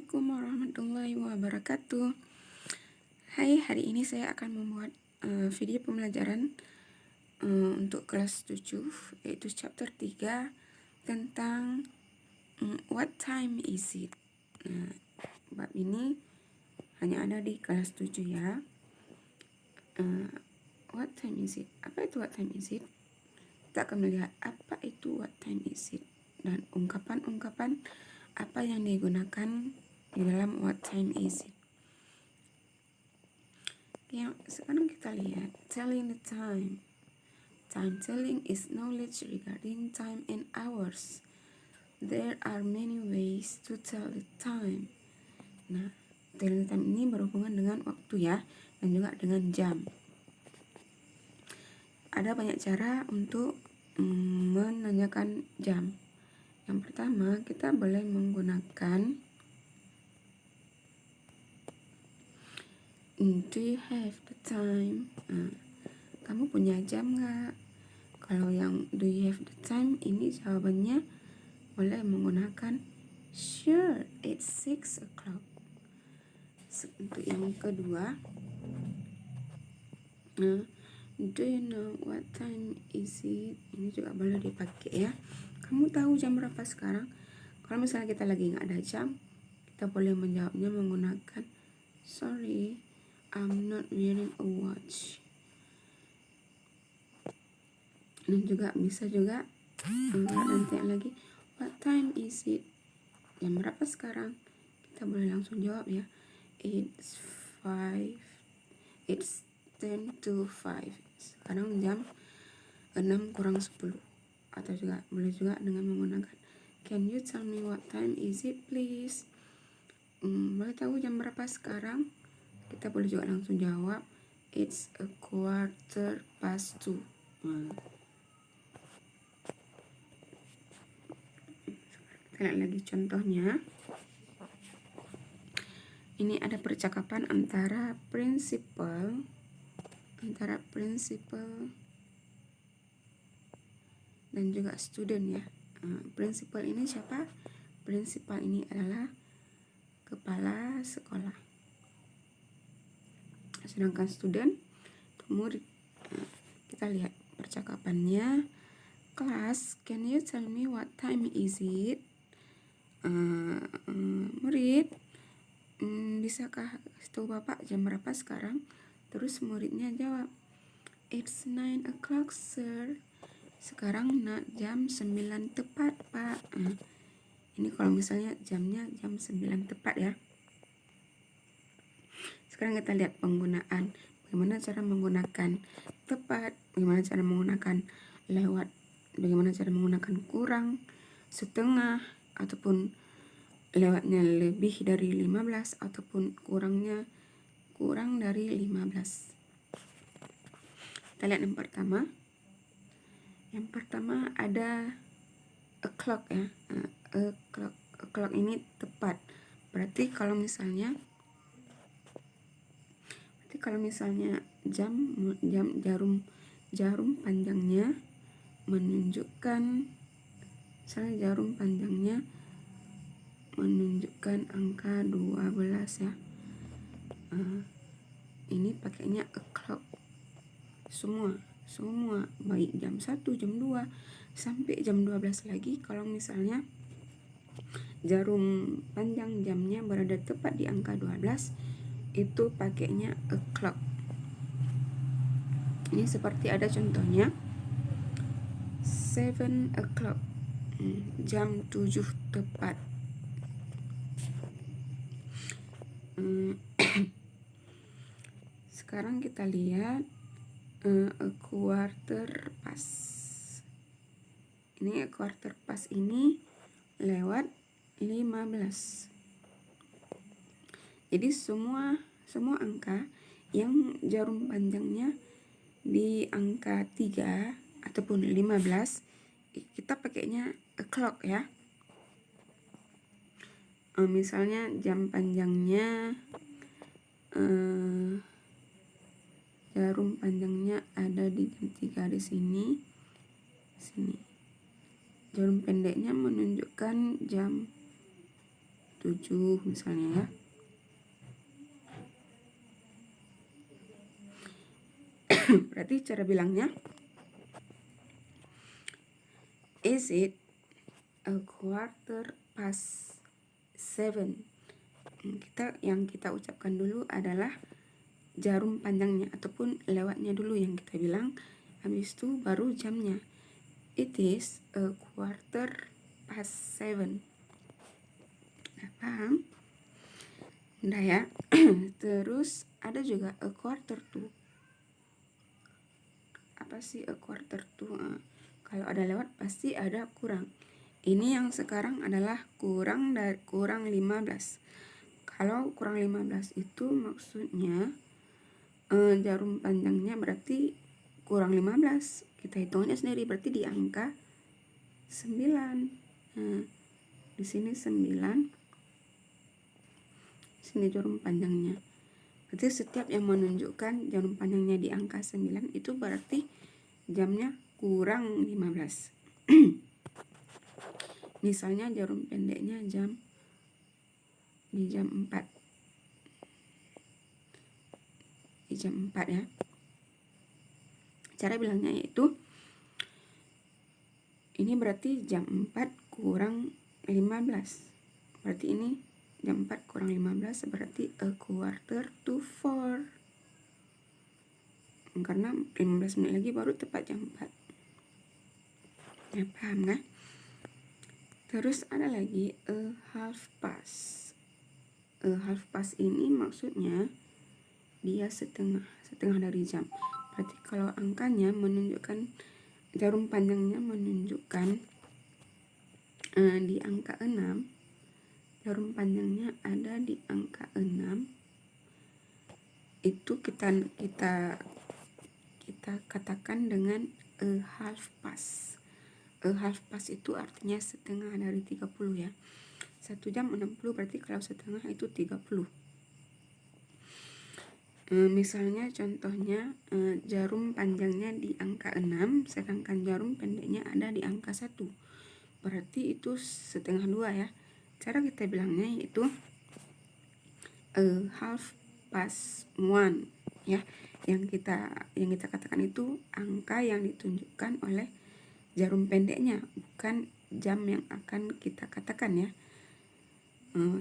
Assalamualaikum warahmatullahi wabarakatuh. Hai, hari ini saya akan membuat video pembelajaran untuk kelas 7, yaitu chapter 3 tentang what time is it. Nah, bab ini hanya ada di kelas 7 ya. What time is it? Apa itu what time is it? Kita akan melihat apa itu what time is it dan ungkapan-ungkapan apa yang digunakan di dalam what time is it. Ya, sekarang kita lihat telling the time. Time telling is knowledge regarding time and hours. There are many ways to tell the time. Nah, telling the time ini berhubungan dengan waktu ya, dan juga dengan jam. Ada banyak cara untuk menanyakan jam. Yang pertama, kita boleh menggunakan do you have the time? Kamu punya jam nggak? Kalau yang do you have the time ini jawabannya boleh menggunakan sure, it's 6 o'clock. Untuk yang kedua, do you know what time is it? Ini juga boleh dipakai ya. Kamu tahu jam berapa sekarang? Kalau misalnya kita lagi nggak ada jam, kita boleh menjawabnya menggunakan sorry, I'm not wearing a watch. Dan juga bisa juga nanti lagi what time is it? Jam berapa sekarang? Kita boleh langsung jawab ya. It's 10 to 5. Sekarang jam 6 kurang 10. Atau juga boleh juga dengan menggunakan can you tell me what time is it please? Boleh tahu jam berapa sekarang? Kita boleh juga langsung jawab it's 2:15. Kita lihat lagi contohnya. Ini ada percakapan antara prinsipal dan juga student ya. Prinsipal ini siapa? Prinsipal ini adalah kepala sekolah. Sedangkan student itu murid. Kita lihat percakapannya. Class, can you tell me what time is it? Murid, bisakah tahu Bapak jam berapa sekarang? Terus muridnya jawab, it's 9 o'clock sir. Sekarang jam 9 tepat Pak. Ini kalau misalnya jamnya jam 9 tepat ya. Sekarang kita lihat penggunaan. Bagaimana cara menggunakan tepat, bagaimana cara menggunakan lewat, bagaimana cara menggunakan kurang, setengah, ataupun lewatnya lebih dari 15, ataupun kurang dari 15. Kita lihat yang pertama. Yang pertama ada o'clock ya. O'clock ini tepat. Berarti kalau misalnya jarum panjangnya menunjukkan, angka 12 ya. Ini pakainya o'clock. Semua baik jam 1, jam 2 sampai jam 12 lagi. Kalau misalnya jarum panjang jamnya berada tepat di angka 12, itu pakainya o'clock. Ini seperti ada contohnya 7 o'clock, jam 7 tepat. Sekarang kita lihat a quarter past. Ini a quarter past ini lewat 15. Jadi semua angka yang jarum panjangnya di angka 3 ataupun 15, kita pakainya o'clock ya. Misalnya jam panjangnya jarum panjangnya ada di jam 3 di sini. Jarum pendeknya menunjukkan jam 7 misalnya ya. Berarti cara bilangnya, is it a quarter past 7? Yang kita ucapkan dulu adalah jarum panjangnya ataupun lewatnya dulu yang kita bilang, habis itu baru jamnya. It is a quarter past 7. Nah, paham? Udah ya. Terus ada juga a quarter to. Apa sih a quarter to? Kalau ada lewat pasti ada kurang. Ini yang sekarang adalah kurang 15. Kalau kurang 15 itu maksudnya jarum panjangnya berarti kurang 15. Kita hitungnya sendiri, berarti di angka 9. Di sini 9. Sini jarum panjangnya. Berarti setiap yang menunjukkan jarum panjangnya di angka 9 itu berarti jamnya kurang 15. Misalnya jarum pendeknya di jam 4. Di jam 4 ya. Cara bilangnya yaitu, ini berarti jam 4 kurang 15. Berarti ini jam 4 kurang 15 berarti a quarter to 4. Karena 15 menit lagi baru tepat jam 4. Ya, paham kan? Terus ada lagi a half past. A half past ini maksudnya dia setengah dari jam. Berarti kalau angkanya menunjukkan, jarum panjangnya menunjukkan di angka 6, jarum panjangnya ada di angka 6, itu kita katakan dengan a half past. A half past itu artinya setengah dari 30 ya. 1 jam 60 berarti kalau setengah itu 30. Misalnya contohnya jarum panjangnya di angka 6 sedangkan jarum pendeknya ada di angka 1. Berarti itu setengah 2 ya. Cara kita bilangnya yaitu a half past 1 ya. Yang kita katakan itu angka yang ditunjukkan oleh jarum pendeknya, bukan jam yang akan kita katakan ya.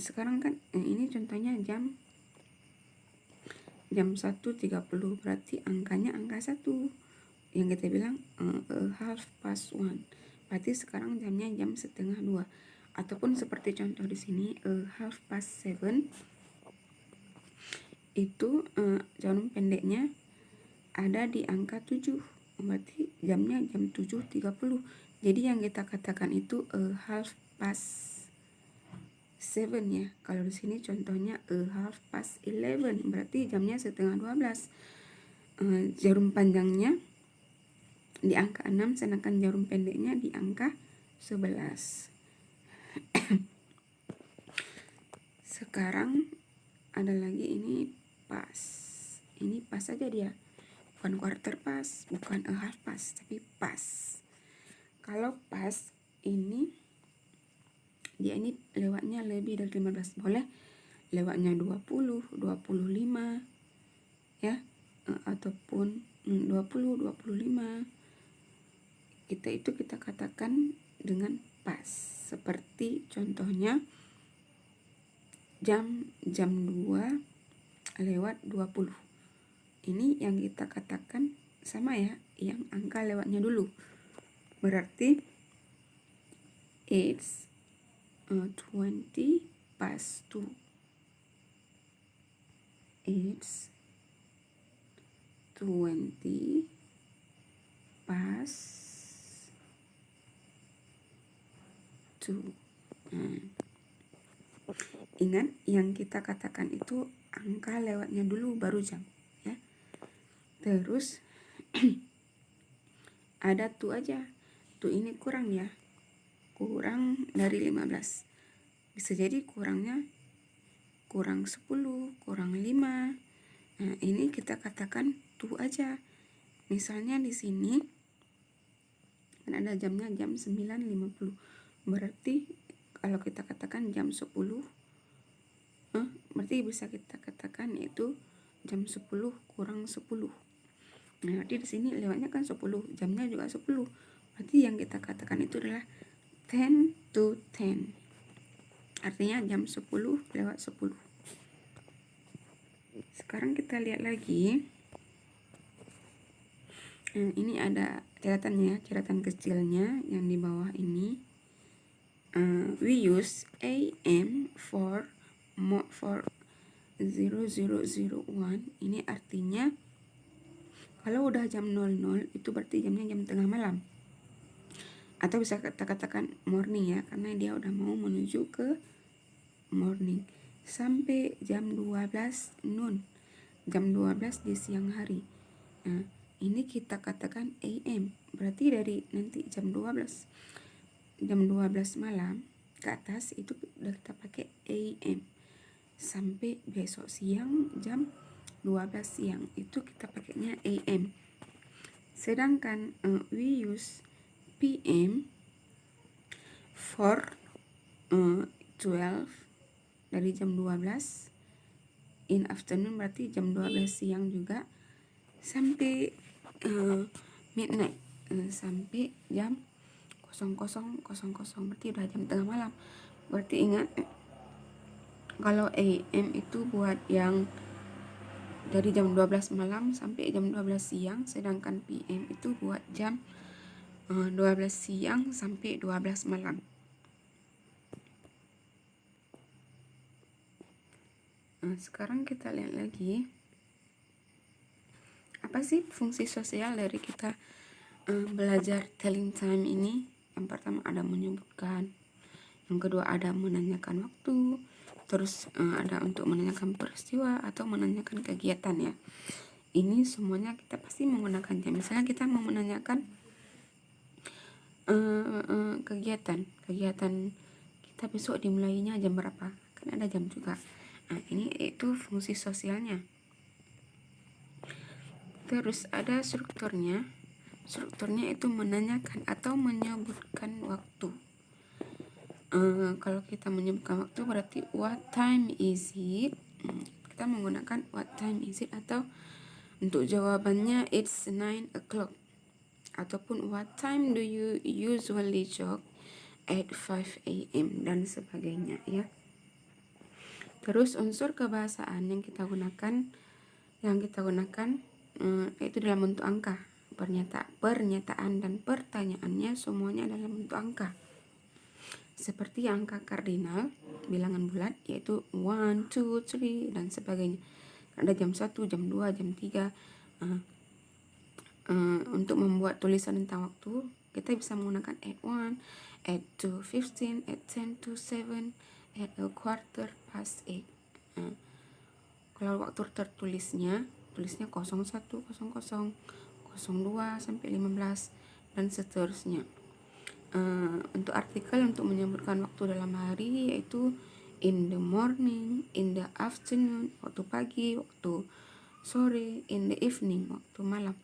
Sekarang kan ini contohnya jam 1.30 berarti angkanya angka 1 yang kita bilang half past 1. Berarti sekarang jamnya jam setengah 2. Ataupun seperti contoh di sini half past 7 itu jarum pendeknya ada di angka 7. Berarti jamnya jam 7.30. Jadi yang kita katakan itu half past 7 ya. Kalau di sini contohnya half past 11 berarti jamnya setengah 12. Jarum panjangnya di angka 6 sedangkan jarum pendeknya di angka 11. Sekarang ada lagi ini pas. Ini pas aja dia. Bukan quarter pas, bukan a half pas, tapi pas. Kalau pas ini dia ini lewatnya lebih dari 15, boleh lewatnya 20, 25 ya, ataupun 20, 25. Kita katakan dengan pas. Seperti contohnya jam 2 lewat 20. Ini yang kita katakan sama ya, yang angka lewatnya dulu. Berarti it's 20 past 2. It's 20 past 2. Ingat yang kita katakan itu angka lewatnya dulu baru jam ya. Terus ada tuh aja. Tuh ini kurang ya. Kurang dari 15. Bisa jadi kurangnya kurang 10, kurang 5. Nah, ini kita katakan tuh aja. Misalnya di sini kan ada jamnya jam 9.50. Berarti kalau kita katakan jam 10 berarti bisa kita katakan yaitu jam 10 kurang 10. Nah, berarti di sini lewatnya kan 10, jamnya juga 10. Berarti yang kita katakan itu adalah 10 to 10. Artinya jam 10 lewat 10. Sekarang kita lihat lagi. Ini ada catatannya, catatan kecilnya yang di bawah ini. We use AM for 0001. Ini artinya kalau udah jam 00 itu berarti jamnya jam tengah malam. Atau bisa kita katakan morning ya, karena dia udah mau menuju ke morning. Sampai jam 12 noon. Jam 12 di siang hari. Nah, ini kita katakan AM. Berarti dari nanti jam 12 malam ke atas itu udah kita pakai AM. Sampai besok siang jam 12 siang itu kita pakainya AM. Sedangkan we use PM for 12 dari jam 12 in afternoon, berarti jam 12 siang juga, sampai midnight, sampai jam 00.00, berarti udah jam tengah malam. Berarti ingat, kalau AM itu buat yang dari jam 12 malam sampai jam 12 siang, sedangkan PM itu buat jam 12 siang sampai 12 malam. Sekarang kita lihat lagi, apa sih fungsi sosial dari kita belajar telling time ini? Yang pertama ada menyebutkan, yang kedua ada menanyakan waktu, terus ada untuk menanyakan peristiwa atau menanyakan kegiatan ya. Ini semuanya kita pasti menggunakan jam. Misalnya kita mau menanyakan kegiatan kita besok dimulainya jam berapa, kan ada jam juga. Nah, ini itu fungsi sosialnya. Terus ada strukturnya itu menanyakan atau menyebutkan waktu. Kalau kita menyebutkan waktu berarti what time is it, kita menggunakan what time is it, atau untuk jawabannya it's 9 o'clock, ataupun what time do you usually jog at 5 AM dan sebagainya ya. Terus unsur kebahasaan yang kita gunakan itu dalam bentuk angka. Pernyataan dan pertanyaannya semuanya dalam bentuk angka. Seperti angka kardinal, bilangan bulat, yaitu 1, 2, 3 dan sebagainya. Ada jam 1, jam 2, jam 3. Untuk membuat tulisan tentang waktu, kita bisa menggunakan at 1, at 2:15, at 10 to 7, at a quarter past 8. Kalau waktu tulisnya 01, 00, 02 sampai 15 dan seterusnya. Untuk artikel untuk menyebutkan waktu dalam hari yaitu in the morning, in the afternoon, waktu pagi, waktu sore, in the evening, waktu malam.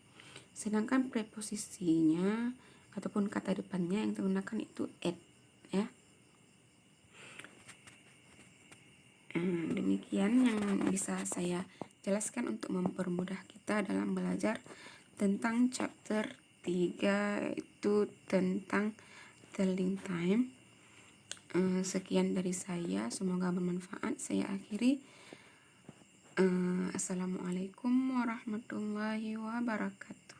Sedangkan preposisinya ataupun kata depannya yang digunakan itu at ya. Demikian yang bisa saya jelaskan untuk mempermudah kita dalam belajar tentang chapter 3, itu tentang telling time. Sekian dari saya, semoga bermanfaat. Saya akhiri. Assalamualaikum warahmatullahi wabarakatuh.